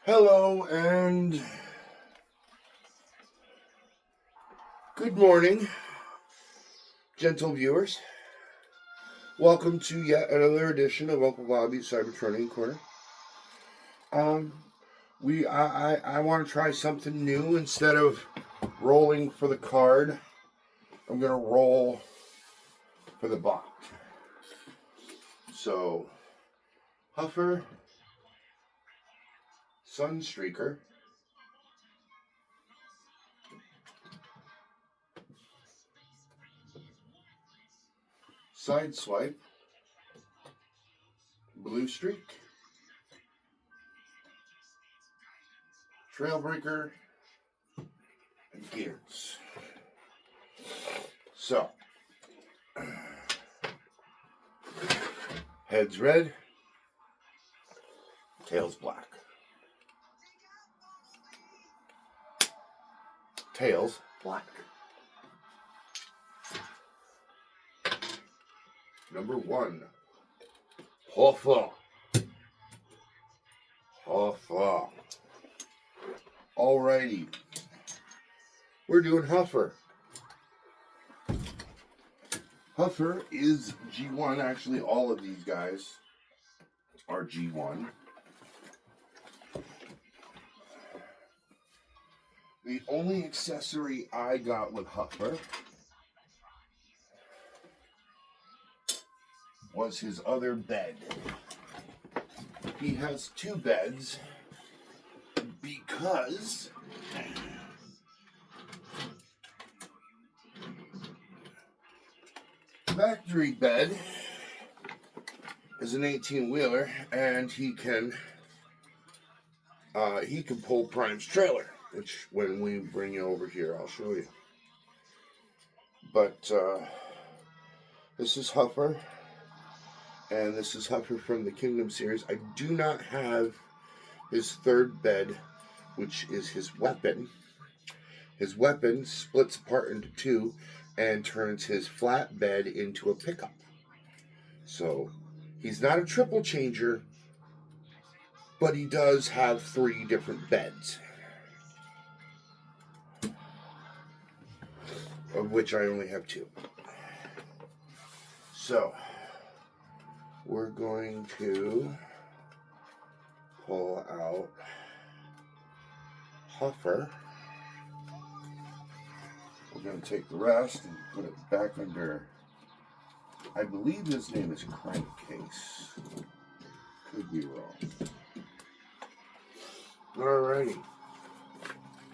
Hello and good morning, gentle viewers. Welcome to yet another edition of Uncle Bobby's Cybertronian Corner. I want to try something new. Instead of rolling for the card, I'm gonna roll for the bot. So, Huffer, Sunstreaker, Sideswipe, Blue Streak, Trailbreaker, and Gears. So, heads red, tails black. Tails black. Number one, huffer. Huffer. Alrighty. We're doing huffer. Huffer is G1. Actually, all of these guys are G1. The only accessory I got with Huffer was his other bed. He has two beds because factory bed is an 18-wheeler, and he can pull Prime's trailer, which when we bring you over here, I'll show you. But this is Huffer, and this is Huffer from the Kingdom series. I do not have his third bed, which is his weapon. His weapon splits apart into two and turns his flat bed into a pickup. So he's not a triple changer, but he does have three different beds, of which I only have two. So we're going to pull out Huffer. We're going to take the rest and put it back under, I believe his name is Crankcase. Could be wrong. Alrighty.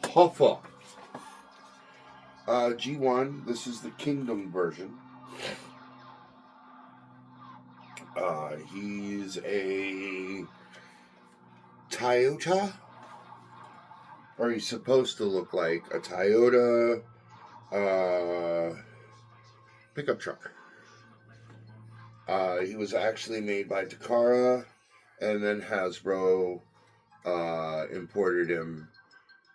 Huffer. G1, this is the Kingdom version. He's a Toyota, or he's supposed to look like a Toyota pickup truck. He was actually made by Takara, and then Hasbro imported him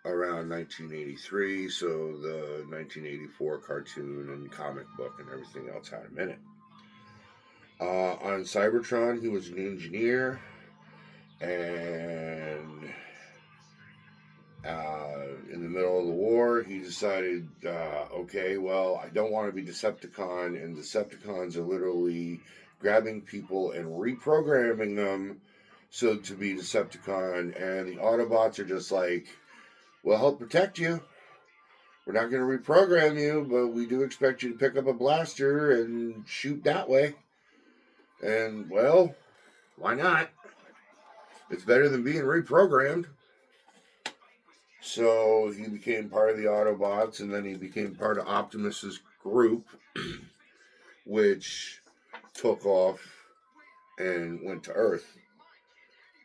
around 1983, so the 1984 cartoon and comic book and everything else had him in it. On Cybertron, he was an engineer, and in the middle of the war, he decided, okay, well, I don't want to be Decepticon, and Decepticons are literally grabbing people and reprogramming them so to be Decepticon, and the Autobots are just like, we'll help protect you. We're not going to reprogram you, but we do expect you to pick up a blaster and shoot that way. And, well, why not? It's better than being reprogrammed. So he became part of the Autobots, and then he became part of Optimus's group, which took off and went to Earth.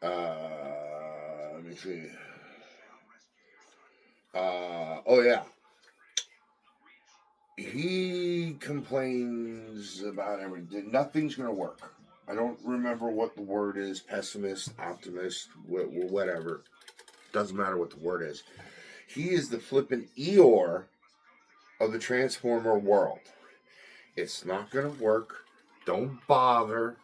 Let me see. Oh yeah. He complains about everything. Nothing's going to work. I don't remember what the word is. Pessimist, optimist, whatever. Doesn't matter what the word is. He is the flippin' Eeyore of the Transformer world. It's not going to work. Don't bother.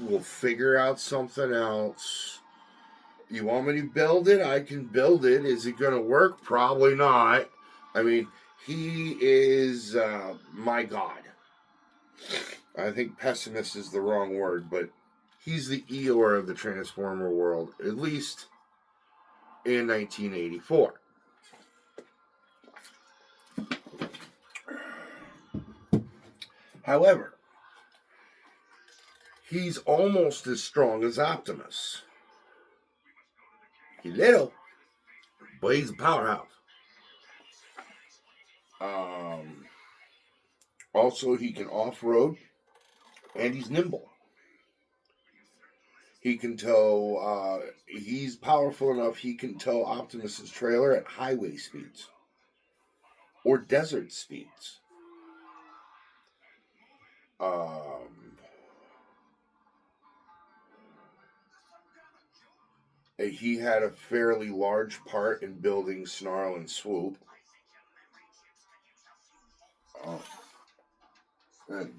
We'll figure out something else. You want me to build it? I can build it. Is it going to work? Probably not. I mean, he is my god. I think pessimist is the wrong word, but he's the Eeyore of the Transformer world, at least in 1984. However, he's almost as strong as Optimus. He's little, but he's a powerhouse. Also, he can off-road, and he's nimble. He can tow, he's powerful enough, he can tow Optimus's trailer at highway speeds. Or desert speeds. He had a fairly large part in building Snarl and Swoop.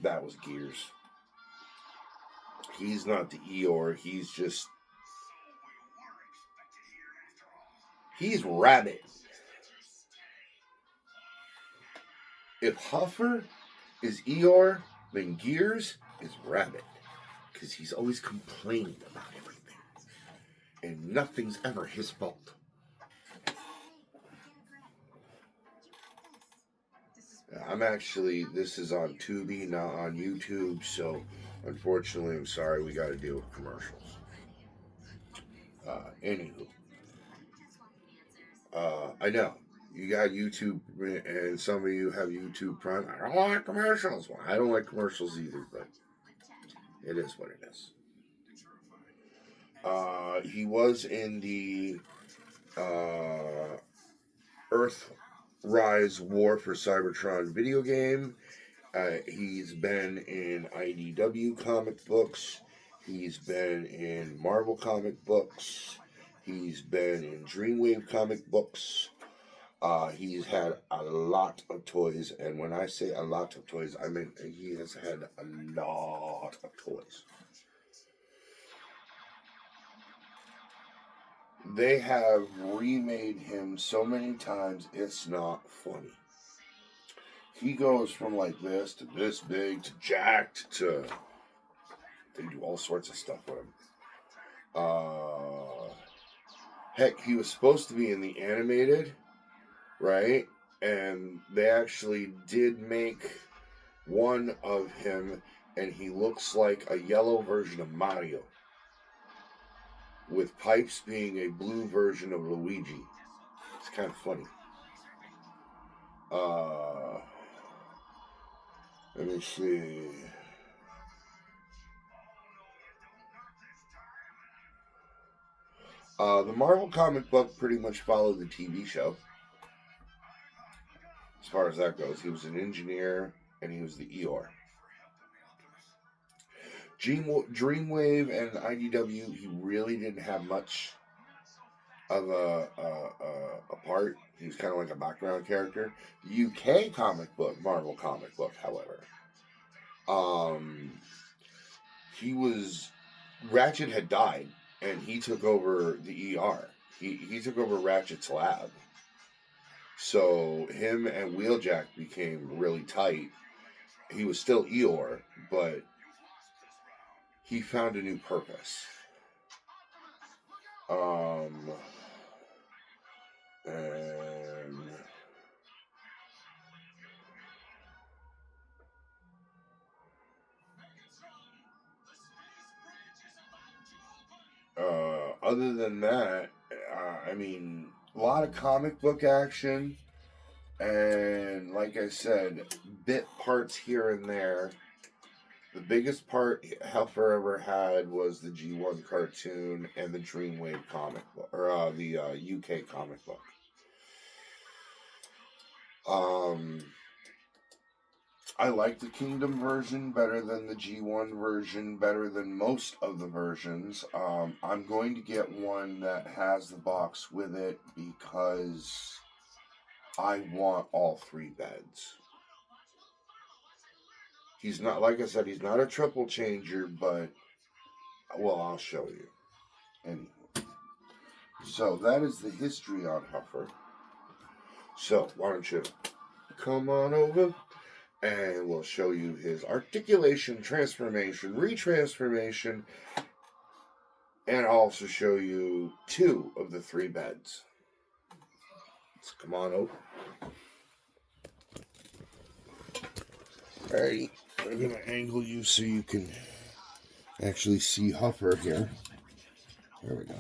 That was Gears. He's not the Eeyore, he's just... He's Rabbit. If Huffer is Eeyore, then Gears is Rabbit. Because he's always complaining about everything. And nothing's ever his fault. This is on Tubi, not on YouTube, so unfortunately, I'm sorry, we got to deal with commercials. Anywho. I know. You got YouTube, and some of you have YouTube Prime. I don't like commercials. Well, I don't like commercials either, but it is what it is. He was in the Earthrise War for Cybertron video game. He's been in IDW comic books. He's been in Marvel comic books. He's been in Dreamwave comic books. He's had a lot of toys, and when I say a lot of toys, I mean he has had a lot of toys. They have remade him so many times, it's not funny. He goes from like this to this big to jacked to... They do all sorts of stuff with him. Heck, he was supposed to be in the animated, right? And they actually did make one of him, and he looks like a yellow version of Mario, with Pipes being a blue version of Luigi. It's kind of funny. Let me see. The Marvel comic book pretty much followed the TV show. As far as that goes, he was an engineer, and he was the Eeyore. Dreamwave and IDW, he really didn't have much of a part. He was kind of like a background character. The UK comic book, Marvel comic book, however, Ratchet had died, and he took over the ER. He took over Ratchet's lab. So him and Wheeljack became really tight. He was still Eeyore, but he found a new purpose. Other than that, I mean, a lot of comic book action, and like I said, bit parts here and there. The biggest part Huffer ever had was the G1 cartoon and the Dreamwave comic book, or the UK comic book. I like the Kingdom version better than the G1 version, better than most of the versions. I'm going to get one that has the box with it because I want all three beds. He's not, like I said, he's not a triple changer, but Well, I'll show you. Anyway. So that is the history on Huffer. So why don't you come on over and we'll show you his articulation, transformation, retransformation, and I'll also show you 2 of the 3 beds. So come on over. Alrighty, I'm going to angle you so you can actually see Huffer here. There we go.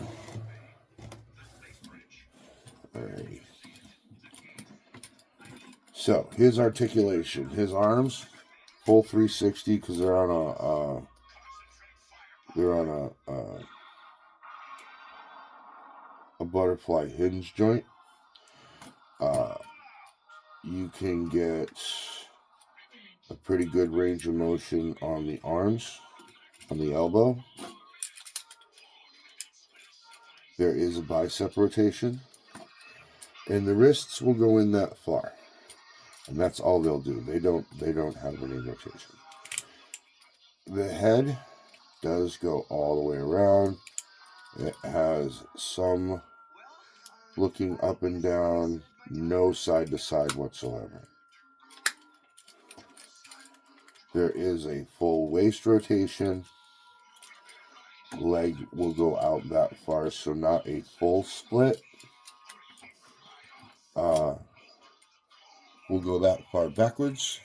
Alrighty. So his articulation, his arms, full 360 because they're on a butterfly hinge joint. You can get a pretty good range of motion on the arms, on the elbow. There is a bicep rotation, and the wrists will go in that far, and that's all they'll do. They don't have any rotation. The head does go all the way around. It has some looking up and down, no side to side whatsoever. There is a full waist rotation. Leg will go out that far, so not a full split. We'll go that far backwards.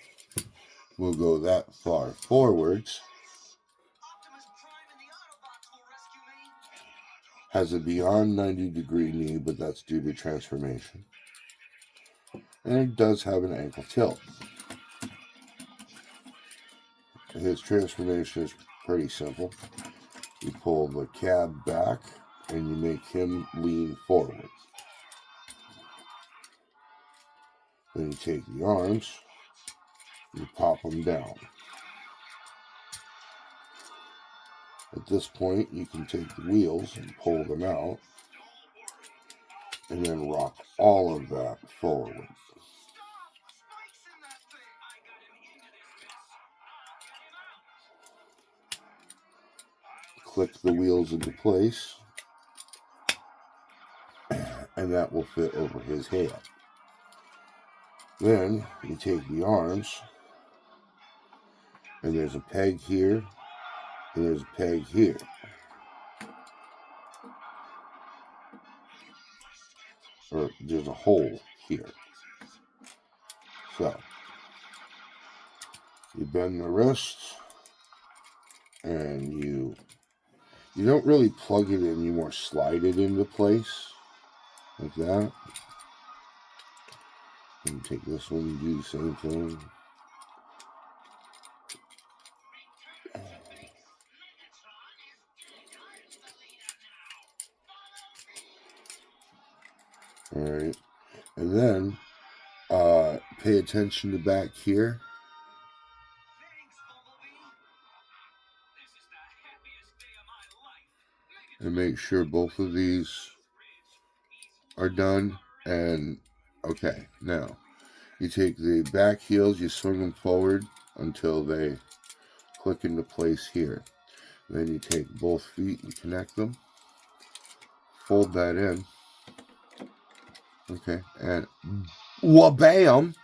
We'll go that far forwards. Has a beyond 90-degree knee, but that's due to transformation. And it does have an ankle tilt. His transformation is pretty simple. You pull the cab back and you make him lean forward. Then you take the arms, you pop them down. At this point, you can take the wheels and pull them out, and then rock all of that forward. Click the wheels into place, and that will fit over his head. Then you take the arms, and there's a peg here, and there's a peg here. Or there's a hole here. So, you bend the wrists, and you don't really plug it in, you more slide it into place, like that. And take this one and do the same thing. Alright, and then pay attention to back here. And make sure both of these are done. And okay, now you take the back heels, you swing them forward until they click into place here. Then you take both feet and connect them, fold that in. Okay, and wha-bam!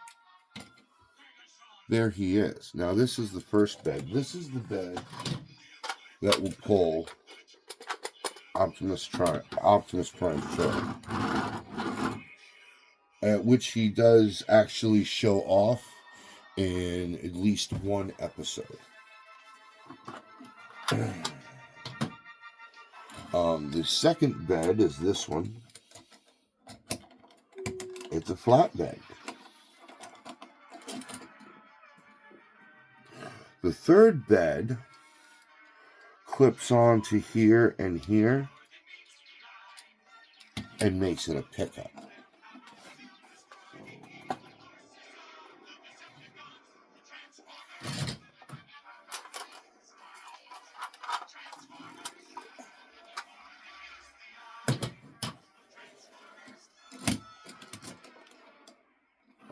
There he is. Now this is the first bed. This is the bed that will pull Optimus Prime short, which he does actually show off in at least one episode. The second bed is this one. It's a flat bed. The third bed clips onto here and here and makes it a pickup.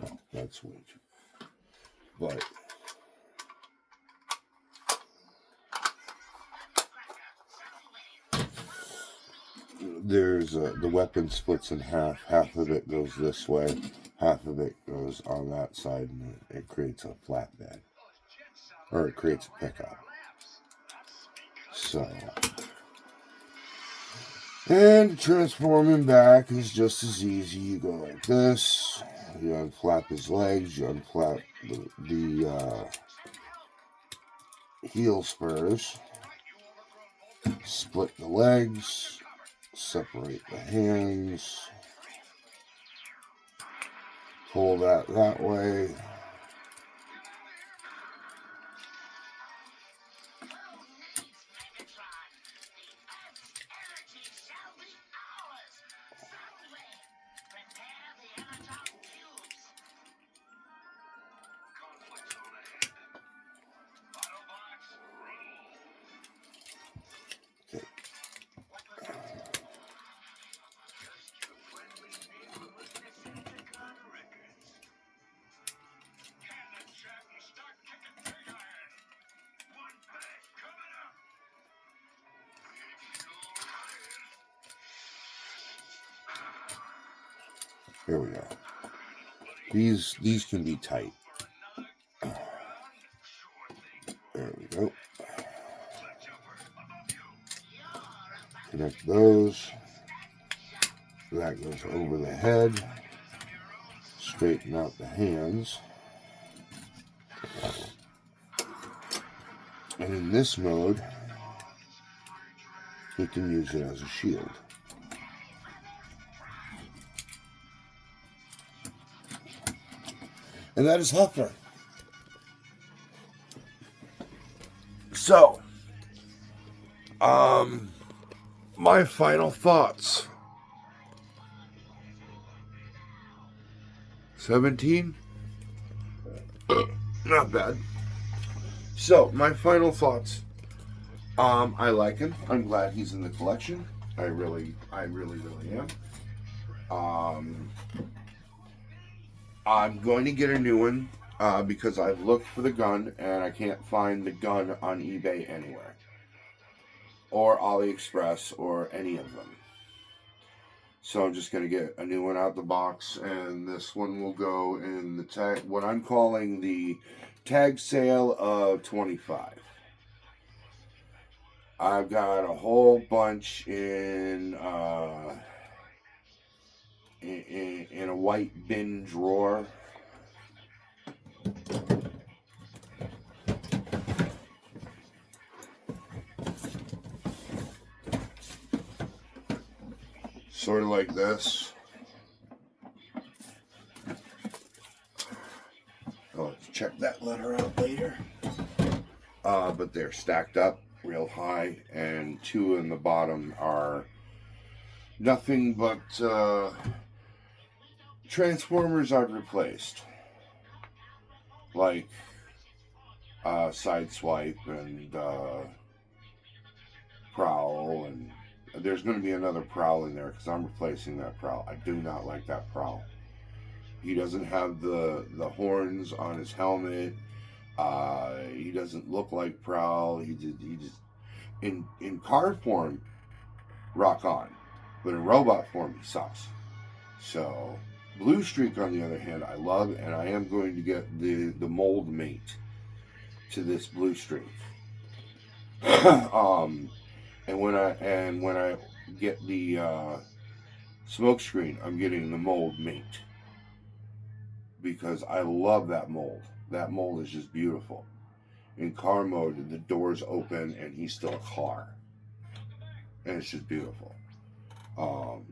Oh, that's way too. But there's the weapon splits in half. Half of it goes this way, half of it goes on that side, and it creates a flatbed, or it creates a pickup. So, and transforming back is just as easy. You go like this. You unflap his legs. You unflap the heel spurs. Split the legs. Separate the hands. Pull that way. Okay. Here we go. These can be tight. There we go. Connect those. That goes over the head. Straighten out the hands. And in this mode, you can use it as a shield. And that is Huffer. So, my final thoughts. 17? Not bad. So, my final thoughts. I like him. I'm glad he's in the collection. I really am. I'm going to get a new one because I've looked for the gun and I can't find the gun on eBay anywhere, or AliExpress, or any of them. So I'm just going to get a new one out the box, and this one will go in the tag, what I'm calling the tag sale of 25. I've got a whole bunch in a white bin drawer. Sort of like this. I'll have to check that letter out later. But they're stacked up real high, and two in the bottom are nothing but Transformers I've replaced. Like Sideswipe and Prowl, and there's going to be another Prowl in there because I'm replacing that Prowl. I do not like that Prowl. He doesn't have the horns on his helmet. He doesn't look like Prowl. He just in car form, rock on, but in robot form, he sucks. So Blue Streak, on the other hand, I love, and I am going to get the mold mate to this Blue Streak. And when I get the smokescreen, I'm getting the mold mate because I love that mold. That mold is just beautiful. In car mode, the doors open and he's still a car, and it's just beautiful.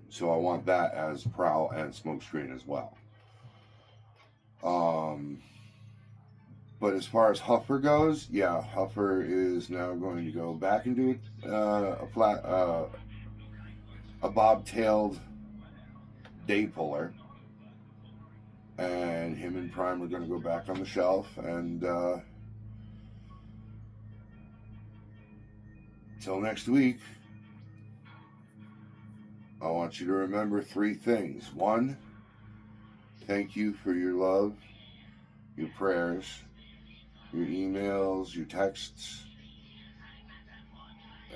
So I want that as Prowl and smokescreen as well. But as far as Huffer goes, yeah, Huffer is now going to go back and do a bob-tailed day puller, and him and Prime are going to go back on the shelf. And till next week, I want you to remember 3 things. 1, thank you for your love, your prayers, your emails, your texts,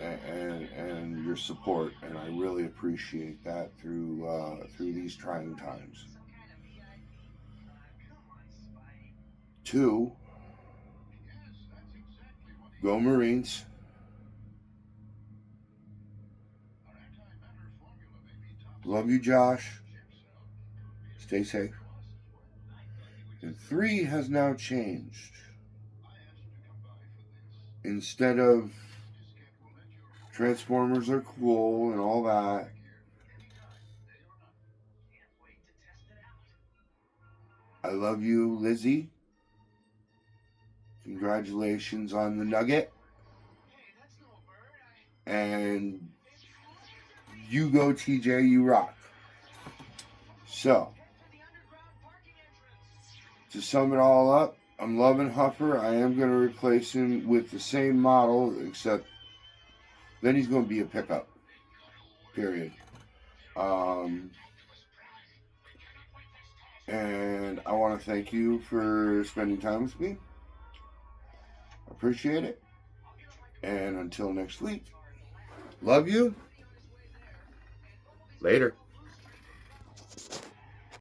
and your your support, and I really appreciate that through these trying times. 2, go Marines. Love you, Josh. Stay safe. And 3 has now changed. Instead of Transformers are cool and all that, I love you, Lizzie. Congratulations on the nugget. And you go, TJ, you rock. So, to sum it all up, I'm loving Huffer. I am going to replace him with the same model, except then he's going to be a pickup. Period. And I want to thank you for spending time with me. Appreciate it. And until next week, love you. Later.